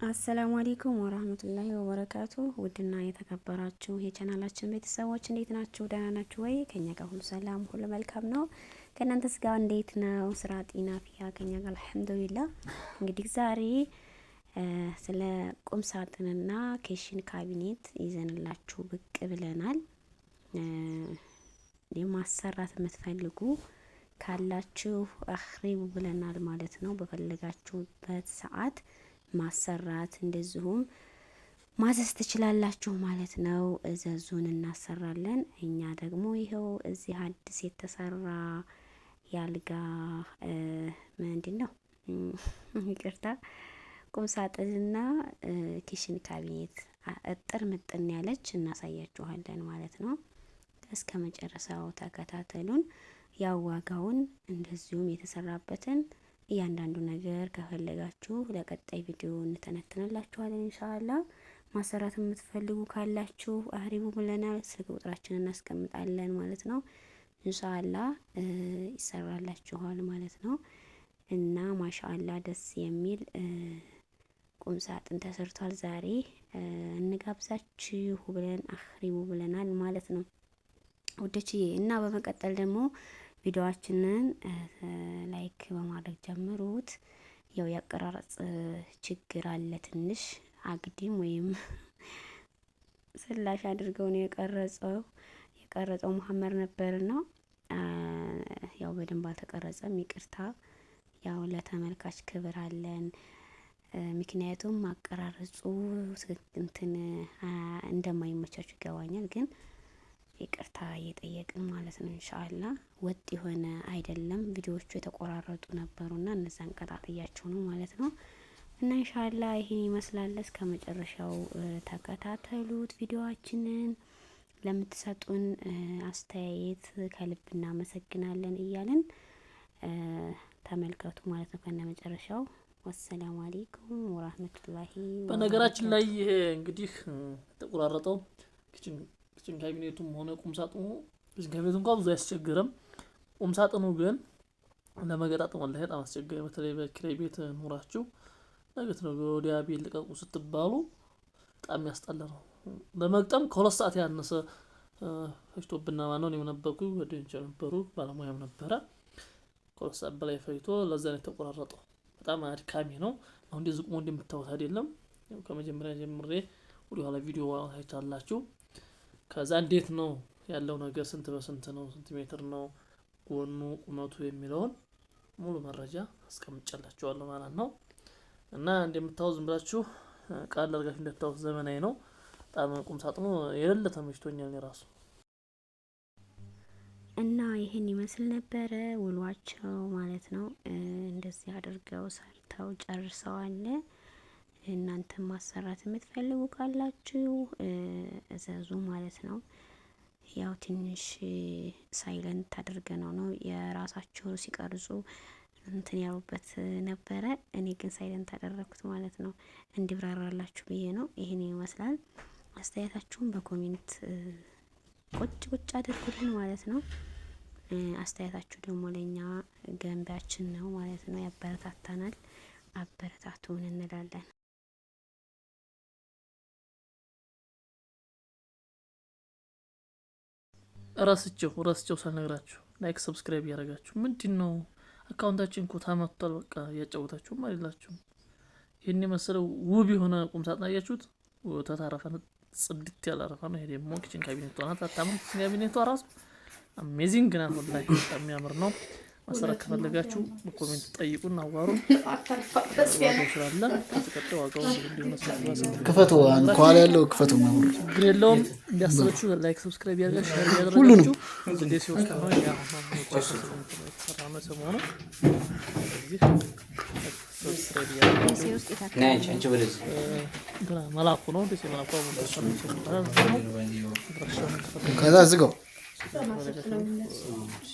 አሰላሙ አለይኩም ወራህመቱላሂ ወበረካቱ። ውድና የተከበራችሁ የቻናላችን ቤተሰቦች እንዴት ናችሁ? ደህና ናችሁ ወይ? ከኛ ጋር ሁሉ ሰላም፣ ሁሉ መልካም ነው። ከእናንተስ ጋር እንዴት ነው? ስራ፣ ጤና፣ ፊያ ከኛ ጋር አልሐምዱሊላህ። እንግዲህ ዛሬ ስለ ቁም ሳጥንና ኬሽን ካቢኔት ይዘንላችሁ ብቅ ብለናል። የማሰራት የምትፈልጉ ካላችሁ አኽሪቡ ብለናል ማለት ነው። በፈለጋችሁበት ሰዓት ማሰራት እንደዚሁም ማዘዝ ትችላላችሁ ማለት ነው። እዘዙን እናሰራለን። እኛ ደግሞ ይኸው እዚህ አዲስ የተሰራ ያልጋ ምንድነው ይቅርታ ቁም ሳጥንና ኪችን ካቢኔት እጥር ምጥን ያለች እናሳያችኋለን ማለት ነው። እስከ መጨረሻው ተከታተሉን። ያው ዋጋውን እንደዚሁም የተሰራበትን እያንዳንዱ ነገር ከፈለጋችሁ ለቀጣይ ቪዲዮ እንተነትንላችኋለን ኢንሻአላህ። ማሰራት የምትፈልጉ ካላችሁ አህሪቡ ብለናል። ስልክ ቁጥራችንን እናስቀምጣለን ማለት ነው። ኢንሻአላህ ይሰራላችኋል ማለት ነው። እና ማሻአላህ ደስ የሚል ቁም ሳጥን ተሰርቷል። ዛሬ እንጋብዛችሁ ብለን አህሪቡ ብለናል ማለት ነው ውዶችዬ። እና በመቀጠል ደግሞ ቪዲዮአችንን ላይክ በማድረግ ጀምሩት። ያው ያቀራረጽ ችግር አለ ትንሽ አግዲም ወይም ስላሽ አድርገው ነው የቀረጸው መሐመድ ነበርና ያው በደንብ አልተቀረጸም፣ ይቅርታ። ያው ለተመልካች ክብር አለን። ምክንያቱም አቀራረጹ እንትን እንደማይመቻችሁ ይገባኛል፣ ግን ይቅርታ እየጠየቅን ማለት ነው። ኢንሻአላህ ወጥ የሆነ አይደለም፣ ቪዲዮዎቹ የተቆራረጡ ነበሩና እነዛን ቀጣጥያቸው ነው ማለት ነው። እና ኢንሻአላህ ይሄን ይመስላል። እስከ መጨረሻው ተከታተሉት ቪዲዮአችንን። ለምትሰጡን አስተያየት ከልብ እናመሰግናለን እያልን ተመልከቱ ማለት ነው ከነ መጨረሻው። ወሰላሙ አለይኩም ወራህመቱላሂ። በነገራችን ላይ ይሄ እንግዲህ ተቆራረጠው ኪችን ካቢኔቱም ሆነ ቁም ሳጥኑ ኪችን ካቢኔቱ እንኳን ብዙ አያስቸግርም። ቁም ሳጥኑ ግን ለመገጣጠም ወላሂ በጣም አስቸጋሪ፣ በተለይ በኪራይ ቤት ኑራችሁ ነገት ነው ወዲያ ቤት ልቀቁ ስትባሉ በጣም ያስጠላ ነው። ለመግጠም ከሁለት ሰዓት ያነሰ ፈጅቶብና ማነው ነው የነበርኩ ወደንቸ ነበሩ ባለሙያም ነበረ። ከሁለት ሰዓት በላይ ፈጅቶ ለዛ ነው የተቆራረጠው። በጣም አድካሚ ነው። አሁን እንደዚህ ቁሞ እንደምታዩት አይደለም። ከመጀመሪያ ጀምሬ ወደ ኋላ ቪዲዮ አይታላችሁ። ከዛ እንዴት ነው ያለው ነገር፣ ስንት በስንት ነው፣ ስንት ሜትር ነው ጎኑ ቁመቱ የሚለውን ሙሉ መረጃ አስቀምጬላችኋለሁ ማለት ነው። እና እንደምታዩት ዝም ብላችሁ ቃል አድርጋችሁ እንደምታዩት ዘመናዊ ነው በጣም ቁም ሳጥኑ የሌለ ተመችቶኛል እራሱ። እና ይሄን ይመስል ነበረ ውሏቸው ማለት ነው። እንደዚህ አድርገው ሰርተው ጨርሰዋል። እናንተም ማሰራት የምትፈልጉ ካላችሁ እዘዙ ማለት ነው። ያው ትንሽ ሳይለንት አድርገነው ነው የራሳቸው ሲቀርጹ እንትን ያሉበት ነበረ። እኔ ግን ሳይለንት አደረኩት ማለት ነው፣ እንዲብራራላችሁ ብዬ ነው። ይሄን ይመስላል። አስተያየታችሁን በኮሜንት ቁጭ አድርጉልን ማለት ነው። አስተያየታችሁ ደግሞ ለኛ ገንቢያችን ነው ማለት ነው፣ ያበረታታናል። አበረታቱን እንላለን። ረስቸው ሳልነግራችሁ ላይክ ሰብስክራይብ ያደርጋችሁ ምንድነው? አካውንታችን እኮ ታመጥቷል። በቃ ያጫወታችሁም አይደላችሁም። ይሄን የመሰለው ውብ የሆነ ቁም ሳጥን አያችሁት? ተታረፈ ጽድት ያለ አረፋ ነው። ይሄ ደግሞ ኪችን ካቢኔቷ ናት። አታምር ካቢኔቷ ራሱ አሜዚንግ ናት። ወላሂ በጣም የሚያምር ነው። ማሰራት ከፈለጋችሁ በኮሜንት ጠይቁን፣ አዋሩ። ክፈቱ ከኋላ ያለው ክፈቱ ነው። ችግር የለውም። እንዲያስበችሁ ላይክ ሰብስክራይብ ያደርጋችሁ ሁሉንም መላኩ ነው። ከዛ ዝጋው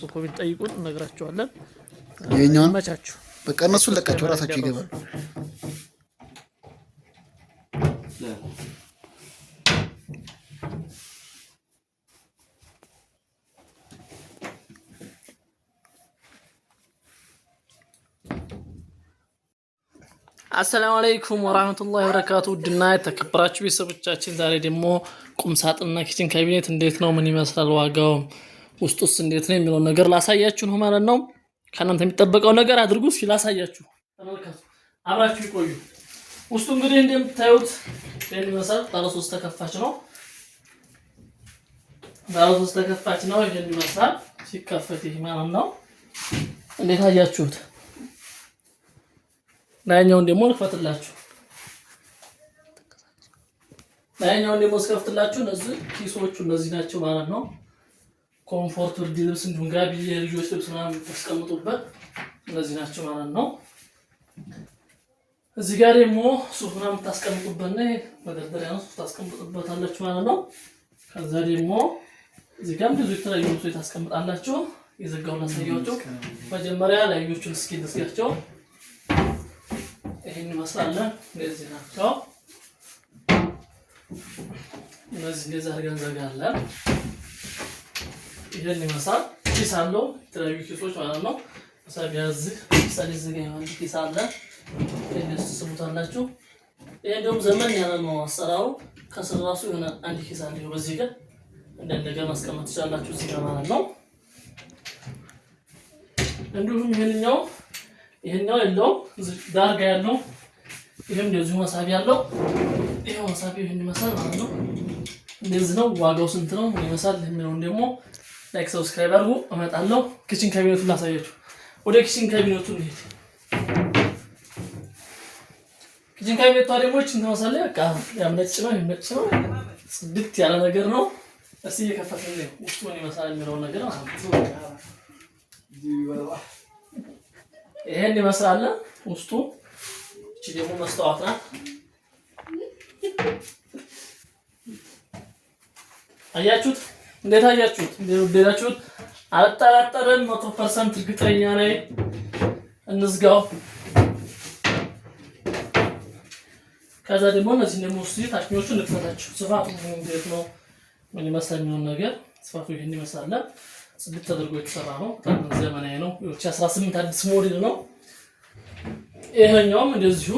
በኮሜንት ጠይቁን፣ እነግራችኋለን። የኛውን መቻችሁ በቃ እነሱን ለቃቸው ራሳቸው ይገባል። አሰላሙ አለይኩም ወራህመቱላሂ ወበረካቱ። ውድና የተከበራችሁ ቤተሰቦቻችን ዛሬ ደግሞ ቁም ሳጥንና ኪችን ካቢኔት እንዴት ነው፣ ምን ይመስላል፣ ዋጋው ውስጡስ እንዴት ነው የሚለው ነገር ላሳያችሁ ነው ማለት ነው። ከእናንተ የሚጠበቀው ነገር አድርጉ። እስኪ ላሳያችሁ፣ ተመልከቱ፣ አብራችሁ ይቆዩ። ውስጡ እንግዲህ እንደምታዩት ይሄን ይመስላል። ባለ 3 ተከፋች ነው። ባለ 3 ተከፋች ነው። ይሄን ይመስላል ሲከፈት ይሄ ማለት ነው። እንዴት አያችሁት? ላይኛውን ደግሞ ልክፈትላችሁ። ላይኛውን ደግሞ ስከፍትላችሁ እነዚህ ኪሶቹ እነዚህ ናቸው ማለት ነው። ኮምፎርት ብርድ ልብስ እንዲሁም ጋቢ የልጆች ልብስ ምናምን ታስቀምጡበት እነዚህ ናቸው ማለት ነው። እዚህ ጋር ደግሞ ሱፍ ምናምን ታስቀምጡበት ነው። መደርደሪያ ነው፣ ሱፍ ታስቀምጡበታላችሁ ማለት ነው። ከዛ ደግሞ እዚህ ጋር ብዙ የተለያዩ ልብሶች ታስቀምጣላችሁ። የዘጋውን ላሳያችሁ። መጀመሪያ ላይኞቹን እስኪ ልስጋቸው። ይሄን ይመስላል። እንደዚህ ናቸው። እነዚህ እንደዛ አድርገን ዘጋለን። ይሄን ይመስላል። ኪስ አለው፣ የተለያዩ ኪሶች ማለት ነው። መሳቢያ እዚህ ዘጋ የሆነ ኪስ አለ። ይሄን ትስሙታላችሁ። ይሄ ደግሞ ዘመን ያለ ነው አሰራሩ። ከስር ራሱ የሆነ አንድ ኪስ አለ። በዚህ ጋር እንደገና ማስቀመጥ ትችላላችሁ እዚህ ጋር ማለት ነው። እንዲሁም ይሄንኛው የለውም ዳርጋ ያለው ይሄም እንደዚሁ መሳቢያ ያለው ይሄው መሳቢያ ይሄን ይመስላል ማለት ነው። እንደዚህ ነው። ዋጋው ስንት ነው ምን ይመስላል የሚለውን ደግሞ ላይክ ሰብስክራይብ አድርጉ። እመጣለሁ። ኪችን ካቢኔቱን ላሳያችሁ። ወደ ኪችን ካቢኔቱ እንሂድ። ኪችን ካቢኔቷ ደግሞ እንትን መሰለኝ በቃ ያም ነጭ ነው ጽድት ያለ ነገር ነው። እስኪ እየከፈትን ነው ውስጡ ምን ይመስላል የሚለውን ነገር ማለት ነው። ይሄን ይመስላል ውስጡ። እቺ ደግሞ መስታወት ናት። አያችሁት? እንዴት አያችሁት? እንደወደዳችሁት አልጠራጠርም። 100% እርግጠኛ ነኝ። እንዝጋው። ከዛ ደግሞ እነዚህ ደግሞ ውስጥ ታችኞቹን ልክፈታችሁ። ስፋቱ እንዴት ነው ምን ይመስላል የሚሆን ነገር ስፋቱ ይሄን ይመስላል። ጽድት ተደርጎ የተሰራ ነው። በጣም ዘመናዊ ነው። 2018 አዲስ ሞዴል ነው። ይሄኛውም እንደዚሁ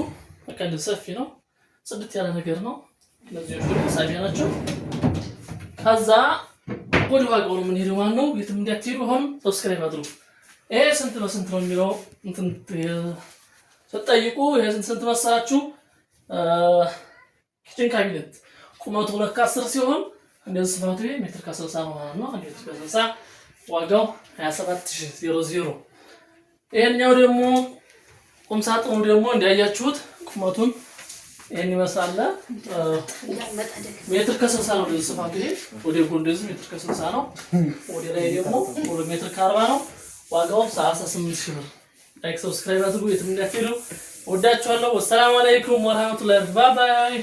በቃ ሰፊ ነው። ጽድት ያለ ነገር ነው። እነዚህ መሳቢያ ናቸው። ከዛ ወደ ዋጋው ነው የምንሄደው ማለት ነው። የትም እንዳትሄዱ። አሁን ሰብስክራይብ አድርጉ። ይሄ ስንት ነው የሚለው እንትን ስትጠይቁ ይሄ ስንት መሰላችሁ? ኪችን ካቢኔት ቁመቱ 2 ከ10 ሲሆን እንደዚህ ስፋቱ ሜትር ከ60 ነው ማለት ነው። ሜትር ከ60 ዋጋው 27000። ይሄኛው ደግሞ ቁም ሳጥኑ ደግሞ እንዳያችሁት ቁመቱን ይሄን ይመስላል። ሜትር ከ60 ነው ስፋቱ። ይሄ ወደ ጎን እንደዚህ ሜትር ከ60 ነው። ወደ ላይ ደግሞ 2 ሜትር ከ40 ነው። ዋጋው 38000 ብር። ላይክ ሰብስክራይብ አድርጉ። የትም እንዳትሄዱ። ወዳችኋለሁ። ወሰላሙ አለይኩም ወራህመቱላሂ ወበረካቱ። ባይ